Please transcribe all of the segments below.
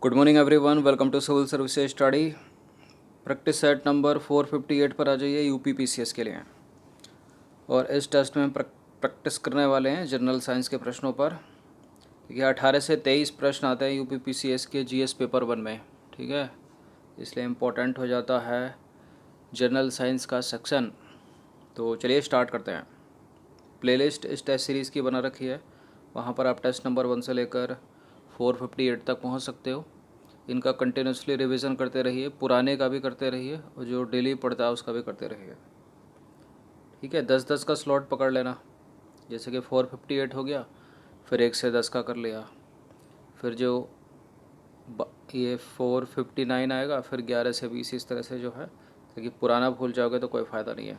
Good morning everyone, welcome to civil services study. Practice set number 458 पर आ जाइए UPPCS के लिए। और इस टेस्ट में प्रैक्टिस करने वाले हैं जनरल साइंस के प्रश्नों पर। ठीक है, 18 से 23 प्रश्न आते हैं यूपीपीसीएस के जीएस पेपर 1 में। ठीक है, इसलिए इम्पोर्टेंट हो जाता है जनरल साइंस का सेक्शन। तो चलिए स्टार्ट करते हैं। प्लेलिस्ट इस टेस्ट सीरीज़ की बना रखी है, वहाँ पर आप टेस्ट नंबर 1 से लेकर 458 तक पहुँच सकते हो। इनका कंटिन्यूसली रिवीजन करते रहिए, पुराने का भी करते रहिए और जो डेली पढ़ता है उसका भी करते रहिए। ठीक है, 10-10 का स्लॉट पकड़ लेना। जैसे कि 458 हो गया, फिर 1 से 10 का कर लिया, फिर जो ये 459 आएगा, फिर 11 से 20, इस तरह से जो है, क्योंकि पुराना भूल जाओगे तो कोई फ़ायदा नहीं है।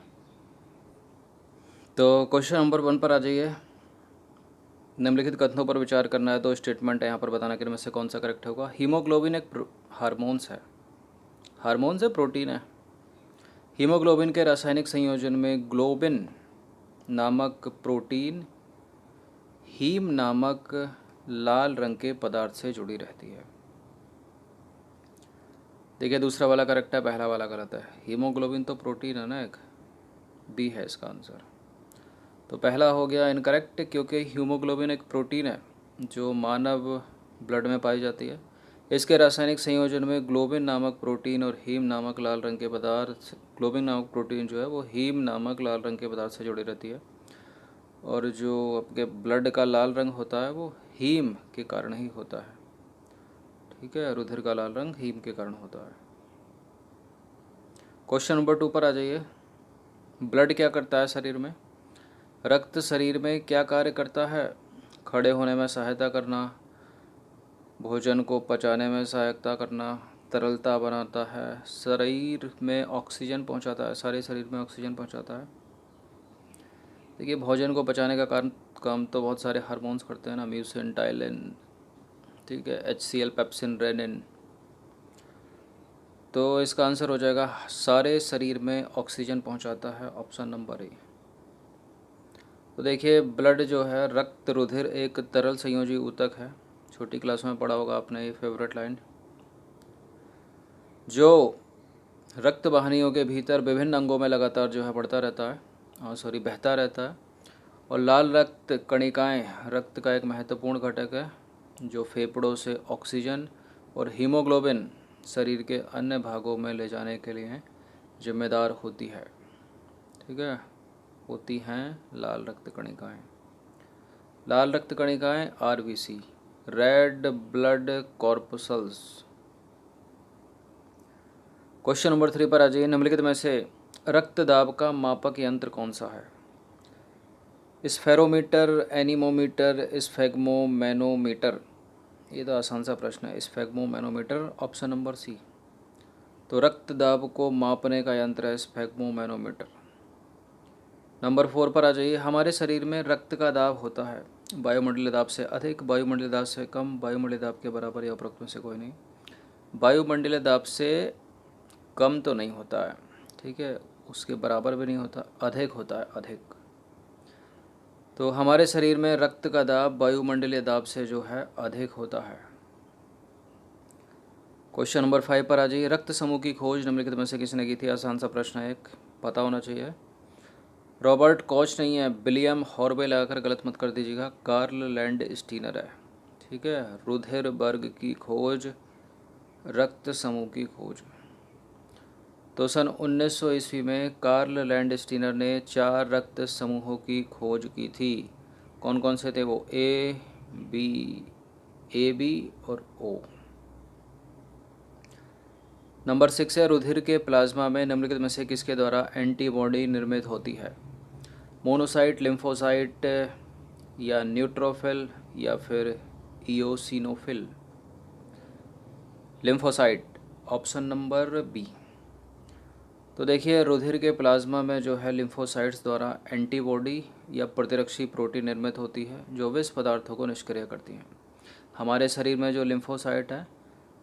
तो क्वेश्चन नंबर 1 पर आ जाइए। निम्नलिखित कथनों पर विचार करना है। 2 स्टेटमेंट है यहाँ पर, बताना कि इनमें से कौन सा करेक्ट होगा। हीमोग्लोबिन एक हार्मोन्स है। हार्मोन्स है, प्रोटीन है। हीमोग्लोबिन के रासायनिक संयोजन में ग्लोबिन नामक प्रोटीन हीम नामक लाल रंग के पदार्थ से जुड़ी रहती है। देखिए, दूसरा वाला करेक्ट है, पहला वाला गलत है। हीमोग्लोबिन तो प्रोटीन है ना, एक बी है इसका आंसर। तो पहला हो गया इनकरेक्ट, क्योंकि हीमोग्लोबिन एक प्रोटीन है जो मानव ब्लड में पाई जाती है। इसके रासायनिक संयोजन में ग्लोबिन नामक प्रोटीन और हीम नामक लाल रंग के पदार्थ, ग्लोबिन नामक प्रोटीन जो है वो हीम नामक लाल रंग के पदार्थ से जुड़ी रहती है। और जो आपके ब्लड का लाल रंग होता है वो हीम के कारण ही होता है। ठीक है, रुधिर का लाल रंग हीम के कारण होता है। क्वेश्चन नंबर 2 पर आ जाइए। ब्लड क्या करता है शरीर में? रक्त शरीर में क्या कार्य करता है? खड़े होने में सहायता करना, भोजन को पचाने में सहायता करना, तरलता बनाता है, शरीर में ऑक्सीजन पहुंचाता है, सारे शरीर में ऑक्सीजन पहुंचाता है। देखिए, भोजन को पचाने का काम तो बहुत सारे हार्मोन्स करते हैं ना, म्यूसिन, टाइलिन, ठीक है, HCl, पेप्सिन, रेनिन। तो इसका आंसर हो जाएगा सारे शरीर में ऑक्सीजन पहुंचाता है, ऑप्शन नंबर ए। तो देखिए, ब्लड जो है, रक्त रुधिर एक तरल संयोजी ऊतक है। छोटी क्लास में पढ़ा होगा आपने ये फेवरेट लाइन। जो रक्त वाहिनियों के भीतर विभिन्न अंगों में लगातार जो है बढ़ता रहता है, बहता रहता है। और लाल रक्त कणिकाएं रक्त का एक महत्वपूर्ण घटक है जो फेफड़ों से ऑक्सीजन और हीमोग्लोबिन शरीर के अन्य भागों में ले जाने के लिए जिम्मेदार होती है। ठीक है, होती हैं लाल रक्त कणिकाएं। लाल रक्त कणिकाएं RBC, red blood corpuscles. Question number 3 पर आ जाइए। निम्नलिखित में से रक्त दाब का मापक यंत्र कौन सा है? Spherometer, anemometer, sphygmomanometer. ये तो आसान सा प्रश्न है। Sphygmomanometer, option number C. तो रक्त दाब को मापने का यंत्र है स्फेग्मोमैनोमीटर। नंबर 4 पर आ जाइए। हमारे शरीर में रक्त का दाब होता है वायुमंडलीय दाब से अधिक, वायुमंडलीय दाब से कम, वायुमंडलीय दाब के बराबर या उपरोक्त में से कोई नहीं। वायुमंडलीय दाब से कम तो नहीं होता है, ठीक है, उसके बराबर भी नहीं होता, अधिक होता है, अधिक। तो हमारे शरीर में रक्त का दाब वायुमंडलीय दाब से जो है अधिक होता है। क्वेश्चन नंबर 5 पर आ जाइए। रक्त समूह की खोज निम्नलिखित में से किसने की थी? आसान सा प्रश्न है, एक पता होना चाहिए। रॉबर्ट कॉच नहीं है, विलियम हॉर्वे लगाकर गलत मत कर दीजिएगा, कार्ल लैंड स्टीनर है। ठीक है, रुधिर वर्ग की खोज, रक्त समूह की खोज। तो सन 1900 ईस्वी में कार्ल लैंड स्टीनर ने 4 रक्त समूहों की खोज की थी। कौन कौन से थे वो? ए बी और ओ। नंबर 6 है। रुधिर के प्लाज्मा में निम्नलिखित में से किसके द्वारा एंटीबॉडी निर्मित होती है? मोनोसाइट, लिम्फोसाइट या न्यूट्रोफिल या फिर eosinophil? Lymphocyte, option number B. तो देखिए, रुधिर के प्लाज्मा में जो है लिम्फोसाइट्स द्वारा एंटीबॉडी या प्रतिरक्षी प्रोटीन निर्मित होती है जो विष पदार्थों को निष्क्रिय करती हैं। हमारे शरीर में जो लिम्फोसाइट है,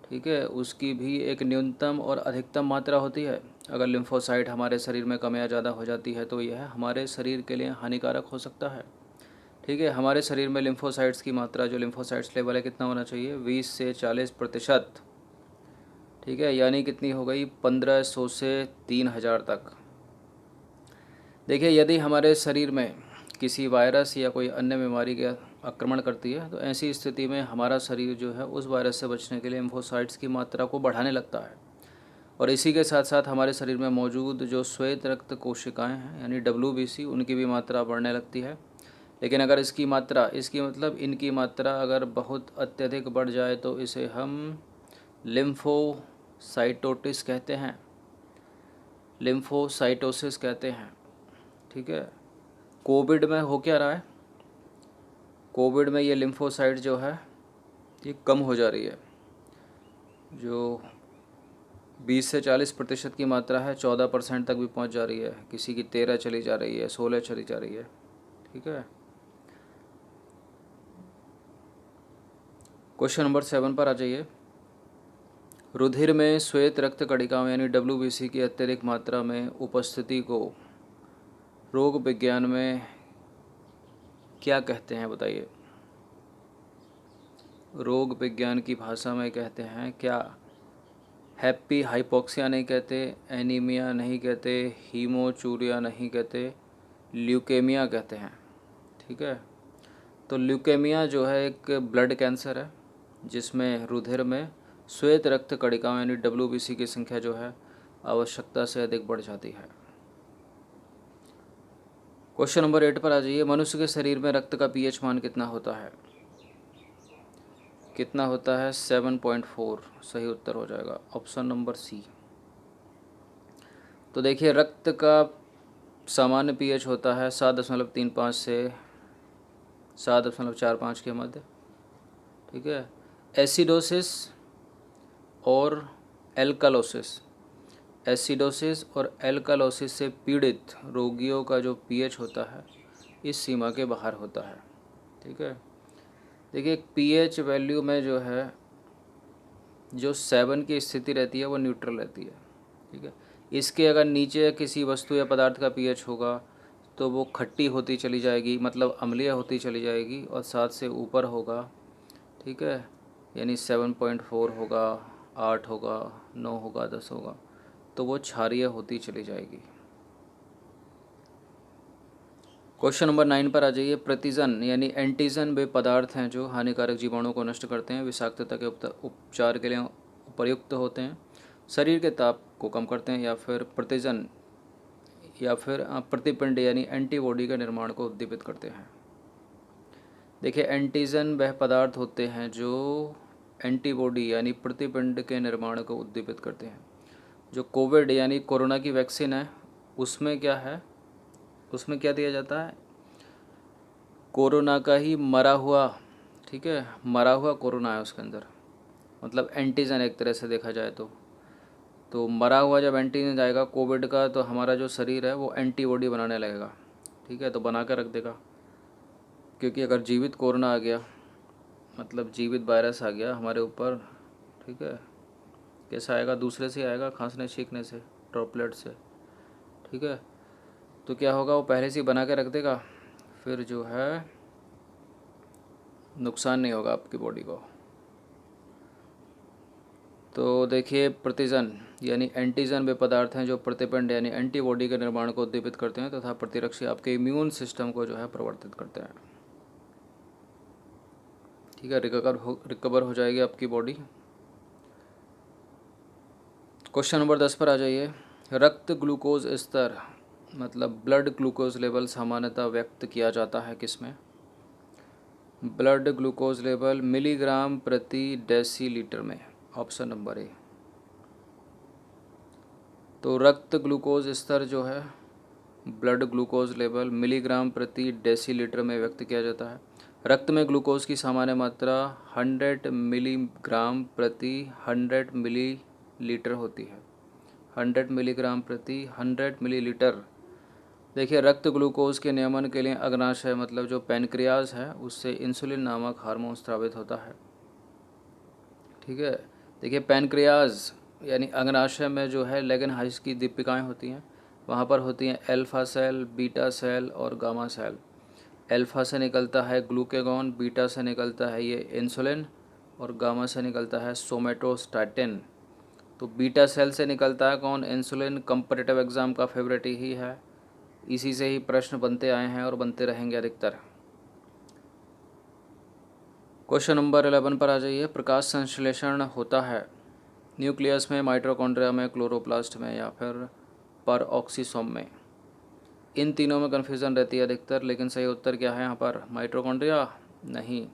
ठीक है, उसकी भी एक न्यूनतम और अधिकतम मात्रा होती है। अगर लिम्फोसाइट हमारे शरीर में कम या ज़्यादा हो जाती है तो यह हमारे शरीर के लिए हानिकारक हो सकता है। ठीक है, हमारे शरीर में लिम्फोसाइट्स की मात्रा, जो लिम्फोसाइट्स लेवल है, कितना होना चाहिए? 20 से 40%। ठीक है, यानी कितनी हो गई? 1500 से 3000 तक। देखिए, यदि हमारे शरीर में किसी वायरस या कोई अन्य बीमारी का आक्रमण करती है, तो ऐसी स्थिति में हमारा शरीर जो है उस वायरस से बचने के लिए लिम्फोसाइट्स की मात्रा को बढ़ाने लगता है। और इसी के साथ साथ हमारे शरीर में मौजूद जो श्वेत रक्त कोशिकाएं हैं, यानी WBC, उनकी भी मात्रा बढ़ने लगती है। लेकिन अगर इसकी मतलब इनकी मात्रा अगर बहुत अत्यधिक बढ़ जाए तो इसे हम लिम्फोसाइटोसिस कहते हैं, लिम्फोसाइटोसिस कहते हैं। ठीक है, कोविड में हो क्या रहा है? कोविड में ये लिम्फोसाइट जो है ये कम हो जा रही है। जो 20 से 40% की मात्रा है, 14% तक भी पहुंच जा रही है, किसी की 13 चली जा रही है, 16 चली जा रही है। ठीक है, क्वेश्चन नंबर 7 पर आ जाइए। रुधिर में श्वेत रक्त कणिकाओं यानी WBC की अत्यधिक मात्रा में उपस्थिति को रोग विज्ञान में क्या कहते हैं? बताइए। रोग विज्ञान की भाषा में कहते हैं क्या? हैप्पी हाइपोक्सिया नहीं कहते, एनीमिया नहीं कहते, हीमोचूरिया नहीं कहते, ल्यूकेमिया कहते हैं। ठीक है, तो ल्यूकेमिया जो है एक ब्लड कैंसर है जिसमें रुधिर में श्वेत रक्त कणिकाओं यानी WBC की संख्या जो है आवश्यकता से अधिक बढ़ जाती है। क्वेश्चन नंबर 8 पर आ जाइए। मनुष्य के शरीर में रक्त का pH मान कितना होता है? कितना होता है? 7.4 सही उत्तर हो जाएगा, ऑप्शन नंबर सी। तो देखिए, रक्त का सामान्य pH होता है 7.35 से 7.45 के मध्य। ठीक है, एसिडोसिस और एल्कालोसिस से पीड़ित रोगियों का जो pH होता है इस सीमा के बाहर होता है। ठीक है, देखिए pH वैल्यू में जो है जो 7 की स्थिति रहती है वो न्यूट्रल रहती है। ठीक है, इसके अगर नीचे किसी वस्तु या पदार्थ का pH होगा तो वो खट्टी होती चली जाएगी, मतलब अम्लीय होती चली जाएगी, और 7 से ऊपर होगा, ठीक है, यानी 7.4 होगा, 8 होगा, 9 होगा, 10 होगा, तो वो क्षारीय होती चली जाएगी। क्वेश्चन नंबर 9 पर आ जाइए। प्रतिजन यानी एंटीजन वे पदार्थ हैं जो हानिकारक जीवाणुओं को नष्ट करते हैं, विषाक्तता के उपचार के लिए उपयुक्त होते हैं, शरीर के ताप को कम करते हैं, या फिर प्रतिपिंड यानी एंटीबॉडी के निर्माण को उद्दीपित करते हैं। देखिए, एंटीजन वह पदार्थ होते हैं जो एंटीबॉडी यानी प्रतिपिंड के निर्माण को उद्दीपित करते हैं। जो कोविड यानी कोरोना की वैक्सीन है उसमें क्या है? उसमें क्या दिया जाता है? कोरोना का ही मरा हुआ, ठीक है, मरा हुआ कोरोना है उसके अंदर, मतलब एंटीजन एक तरह से देखा जाए तो मरा हुआ जब एंटीजन जाएगा कोविड का, तो हमारा जो शरीर है वो एंटीबॉडी बनाने लगेगा। ठीक है, तो बना कर रख देगा, क्योंकि अगर जीवित कोरोना आ गया, मतलब जीवित वायरस आ गया हमारे ऊपर, ठीक है, कैसा आएगा? दूसरे से आएगा, खांसने छींकने से, ड्रॉपलेट से। ठीक है, तो क्या होगा? वो पहले से ही बना के रख देगा, फिर जो है नुकसान नहीं होगा आपकी बॉडी को। तो देखिए, प्रतिजन यानी एंटीजन वे पदार्थ हैं जो प्रतिपिंड यानी एंटीबॉडी के निर्माण को उद्दीपित करते हैं तथा प्रतिरक्षी आपके इम्यून सिस्टम को जो है प्रवर्तित करते हैं। ठीक है, रिकवर हो जाएगी आपकी बॉडी। क्वेश्चन नंबर 10 पर आ जाइए। रक्त ग्लूकोज स्तर मतलब ब्लड ग्लूकोज लेवल सामान्यतः व्यक्त किया जाता है किसमें? ब्लड ग्लूकोज लेवल मिलीग्राम प्रति डेसीलीटर में, ऑप्शन नंबर ए। तो रक्त ग्लूकोज स्तर जो है, ब्लड ग्लूकोज लेवल मिलीग्राम प्रति डेसीलीटर में व्यक्त किया जाता है। रक्त में ग्लूकोज की सामान्य मात्रा 100 मिलीग्राम प्रति 100 मिलीलीटर होती है। 100 मिलीग्राम प्रति 100 मिलीलीटर। देखिए, रक्त ग्लूकोज के नियमन के लिए अग्नाशय मतलब जो पैनक्रियाज है उससे इंसुलिन नामक हार्मोन स्रावित होता है। ठीक है, देखिए पैनक्रियाज यानी अग्नाशय में जो है लेगनहाइस की दीपिकाएँ होती हैं, वहाँ पर होती हैं अल्फा सेल, बीटा सेल और गामा सेल। अल्फ़ा से निकलता है ग्लूकेगॉन, बीटा से निकलता है ये इंसुलिन और गामा से निकलता है सोमेटोस्टैटिन। तो बीटा सेल से निकलता है कौन? इंसुलिन। कॉम्पिटिटिव एग्ज़ाम का फेवरेट ही है, इसी से ही प्रश्न बनते आए हैं और बनते रहेंगे अधिकतर। क्वेश्चन नंबर 11 पर आ जाइए। प्रकाश संश्लेषण होता है न्यूक्लियस में, माइटोकॉन्ड्रिया में, क्लोरोप्लास्ट में या फिर परऑक्सीसोम में। इन तीनों में कन्फ्यूज़न रहती है अधिकतर, लेकिन सही उत्तर क्या है यहाँ पर? माइटोकॉन्ड्रिया नहीं,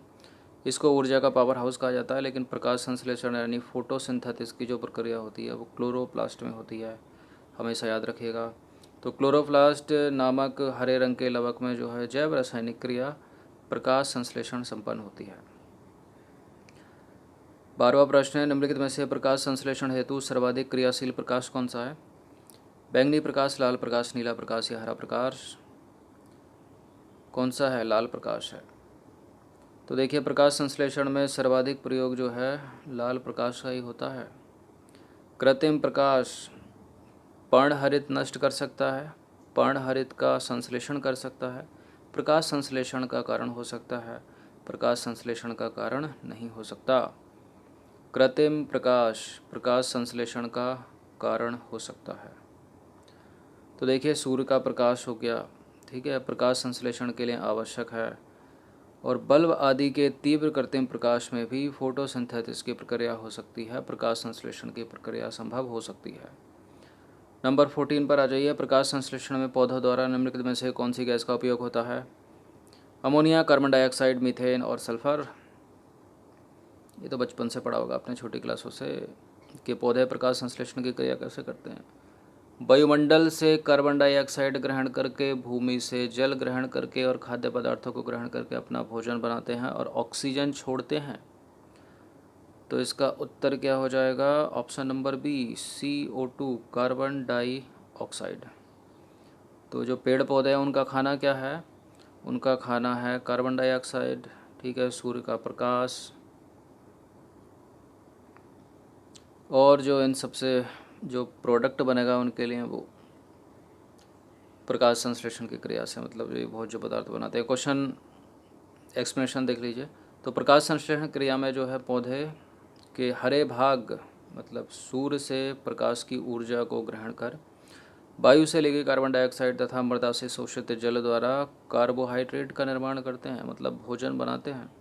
इसको ऊर्जा का पावर हाउस कहा जाता है, लेकिन प्रकाश संश्लेषण यानी फोटोसिंथेसिस की जो प्रक्रिया होती है वो क्लोरोप्लास्ट में होती है, हमेशा याद रखिएगा। तो क्लोरोप्लास्ट नामक हरे रंग के लवक में जो है जैव रासायनिक क्रिया प्रकाश संश्लेषण संपन्न होती है। 12वां प्रश्न है, निम्नलिखित में से प्रकाश संश्लेषण हेतु सर्वाधिक क्रियाशील प्रकाश कौन सा है? बैंगनी प्रकाश, लाल प्रकाश, नीला प्रकाश या हरा प्रकाश? कौन सा है? लाल प्रकाश है। तो देखिए, प्रकाश संश्लेषण में सर्वाधिक प्रयोग जो है लाल प्रकाश का ही होता है। कृत्रिम प्रकाश पर्णहरित नष्ट कर सकता है, पर्णहरित का संश्लेषण कर सकता है, प्रकाश संश्लेषण का कारण हो सकता है, प्रकाश संश्लेषण का कारण नहीं हो सकता। कृत्रिम प्रकाश प्रकाश संश्लेषण का कारण हो सकता है। तो देखिए, सूर्य का प्रकाश हो गया, ठीक है, प्रकाश संश्लेषण के लिए आवश्यक है। और बल्ब आदि के तीव्र कृत्रिम प्रकाश में भी फोटोसिंथेसिस की प्रक्रिया हो सकती है, प्रकाश संश्लेषण की प्रक्रिया संभव हो सकती है। नंबर 14 पर आ जाइए। प्रकाश संश्लेषण में पौधों द्वारा निम्नलिखित में से कौन सी गैस का उपयोग होता है? अमोनिया, कार्बन डाइऑक्साइड, मीथेन और सल्फर। ये तो बचपन से पढ़ा होगा आपने छोटी क्लासों से कि पौधे प्रकाश संश्लेषण की क्रिया कैसे करते हैं। वायुमंडल से कार्बन डाइऑक्साइड ग्रहण करके, भूमि से जल ग्रहण करके और खाद्य पदार्थों को ग्रहण करके अपना भोजन बनाते हैं और ऑक्सीजन छोड़ते हैं। तो इसका उत्तर क्या हो जाएगा? Option number B, CO2, carbon dioxide. तो जो पेड़ पौधे हैं उनका खाना क्या है? उनका खाना है कार्बन डाइऑक्साइड, ठीक है, सूर्य का प्रकाश, और जो इन सबसे जो प्रोडक्ट बनेगा उनके लिए वो प्रकाश संश्लेषण की क्रिया से, मतलब ये बहुत जो पदार्थ बनाते हैं। क्वेश्चन एक्सप्लेनेशन देख लीजिए। तो प्रकाश संश्लेषण क्रिया में जो है पौधे के हरे भाग, मतलब सूर्य से प्रकाश की ऊर्जा को ग्रहण कर वायु से लेकर कार्बन डाइऑक्साइड तथा मृदा से शोषित जल द्वारा कार्बोहाइड्रेट का निर्माण करते हैं, मतलब भोजन बनाते हैं,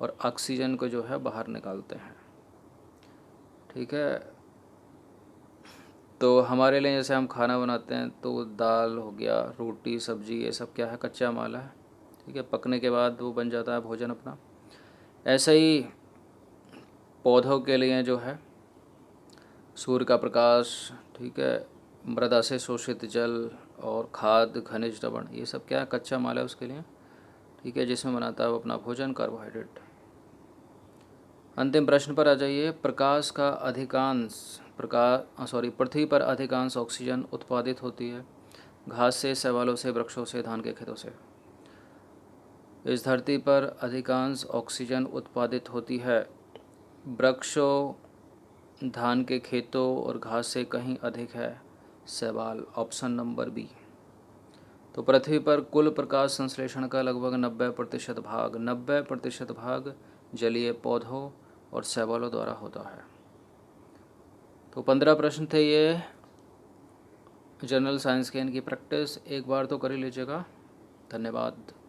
और ऑक्सीजन को जो है बाहर निकालते हैं, ठीक है। तो हमारे लिए जैसे हम खाना बनाते हैं तो दाल हो गया, रोटी, सब्जी, ये सब क्या है? कच्चा माल है, ठीक है, पकने के बाद वो बन जाता है भोजन अपना। ऐसे ही पौधों के लिए जो है सूर्य का प्रकाश, ठीक है, मृदा से शोषित जल और खाद, खनिज, लवण, ये सब क्या है? कच्चा माल है उसके लिए, ठीक है, जिसमें बनाता है वो अपना भोजन, कार्बोहाइड्रेट। अंतिम प्रश्न पर आ जाइए। प्रकाश का अधिकांश पृथ्वी पर अधिकांश ऑक्सीजन उत्पादित होती है घास से, शैवालों से, वृक्षों से, धान के खेतों से। इस धरती पर अधिकांश ऑक्सीजन उत्पादित होती है वृक्षों, धान के खेतों और घास से कहीं अधिक है शैवाल। Option number B. तो पृथ्वी पर कुल प्रकाश संश्लेषण का लगभग 90% भाग जलीय पौधों और शैवालों द्वारा होता है। तो 15 प्रश्न थे ये जनरल साइंस के, इनकी प्रैक्टिस एक बार तो कर ही लीजिएगा। धन्यवाद।